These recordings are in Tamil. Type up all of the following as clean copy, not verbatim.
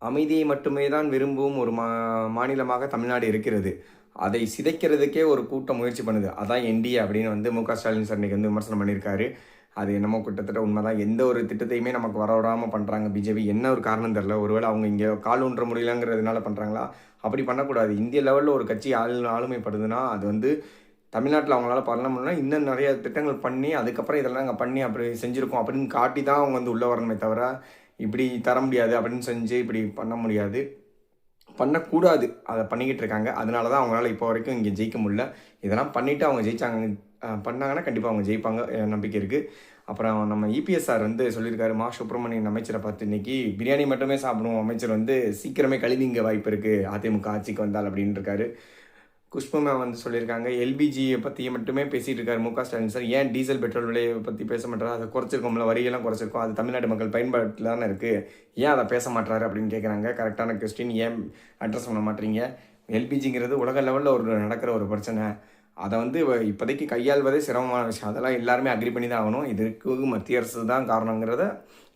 அமைதியை மட்டுமே தான் விரும்பும் ஒரு மாநிலமாக தமிழ்நாடு இருக்கிறது. அதை சிதைக்கிறதுக்கே ஒரு கூட்டம் முயற்சி பண்ணுது. அதான் என்டிஏ அப்படின்னு வந்து மு.க. ஸ்டாலின் சார் இன்னைக்கு வந்து விமர்சனம் பண்ணியிருக்காரு. அது என்னமோ கிட்டத்தட்ட உண்மைதான். எந்த ஒரு திட்டத்தையுமே நமக்கு வரவிடாம பண்றாங்க பிஜேபி. என்ன ஒரு காரணம் தெரியல. ஒருவேளை அவங்க இங்க கால் ஊன்ற முடியலங்கிறதுனால பண்றாங்களா? அப்படி பண்ணக்கூடாது. இந்திய லெவல்ல ஒரு கட்சி ஆளுமைப்படுதுன்னா, அது வந்து தமிழ்நாட்டில அவங்களால பண்ண முடியலன்னா, இன்னும் நெறைய திட்டங்கள் பண்ணி, அதுக்கப்புறம் இதெல்லாம் நாங்க பண்ணி அப்படி செஞ்சிருக்கோம் அப்படின்னு காட்டி தான் அவங்க வந்து உள்ள வரணுமே தவிர, இப்படி தர முடியாது அப்படின்னு செஞ்சு இப்படி பண்ண முடியாது. பண்ணக்கூடாது. அத பண்ணிக்கிட்டு இருக்காங்க. அதனால தான் அவங்களால இப்போ வரைக்கும் இங்க ஜெயிக்க முடியல. இதெல்லாம் பண்ணிட்டு அவங்க ஜெயிச்சாங்க பண்ணாங்கன்னா கண்டிப்பா அவங்க ஜெயிப்பாங்க. நம்பிக்கை இருக்கு. அப்புறம் நம்ம இபிஎஸ் சார் வந்து சொல்லியிருக்காரு, மா சுப்பிரமணியன் அமைச்சர பார்த்து இன்னைக்கு பிரியாணி மட்டுமே சாப்பிடும் அமைச்சர் வந்து சீக்கிரமே கழிவிங்க வாய்ப்பு இருக்கு. அதிமுக ஆட்சிக்கு வந்தால் அப்படின்னு இருக்காரு. குஷ்பு மேம் வந்து சொல்லியிருக்காங்க, எல்பிஜியை பற்றி மட்டுமே பேசிகிட்டு இருக்காரு மு.க. ஸ்டாலின் சார். ஏன் டீசல் பெட்ரோல் விலையை பற்றி பேச மாட்டாரு? அதை குறைச்சிருக்கோம்ல, வரியெல்லாம் குறைச்சிருக்கோம். அது தமிழ்நாட்டு மக்கள் பயன்பாட்டில் தானே இருக்குது. ஏன் அதை பேச மாட்டாரு அப்படின்னு கேட்குறாங்க. கரெக்டான கொஸ்டின். ஏன் அட்ரஸ் பண்ண மாட்டீங்க? எல்பிஜிங்கிறது உலக லெவலில் நடக்கிற ஒரு பிரச்சனை. அதை வந்து இப்போதைக்கு கையாள்வதே சிரமமான விஷயம். அதெல்லாம் எல்லாருமே அக்ரி பண்ணி தான் ஆகணும். இதுக்கு மத்திய அரசு தான் காரணங்கிறத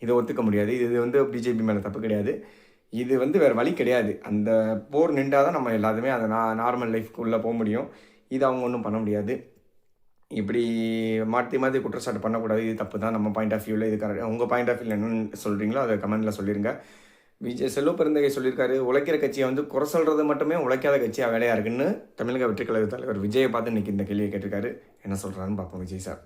இதை ஒத்துக்க முடியாது. இது வந்து பிஜேபி மேலே தப்பு கிடையாது. இது வந்து வேறு வழி கிடையாது. அந்த போர் நின்றா தான் நம்ம எல்லாருமே அந்த நார்மல் லைஃப்க்குள்ளே போ முடியும். இது அவங்க ஒண்ணும் பண்ண முடியாது. இப்படி மாத்தி மாத்தி குற்றச்சாட்டு பண்ணக்கூடாது. இது தப்பு தான் நம்ம பாயிண்ட் ஆஃப் வியூல. இது கரெக்ட். உங்க பாயிண்ட் ஆஃப் வியூல என்னன்னு சொல்றீங்களோ அத கமெண்ட்ல சொல்லிருங்க. செல்வ பெருந்தகை சொல்லியிருக்காரு, உழைக்கிற கட்சிய வந்து குறை சொல்றது மட்டுமே உழைக்காத கட்சியா வேலையா இருக்குன்னு தமிழக வெற்றிக் கழக தலைவர் விஜய பார்த்து இன்னைக்கு இந்த கேள்விய கேட்டிருக்காரு. என்ன சொல்றாருன்னு பார்ப்போம் விஜய் சார்.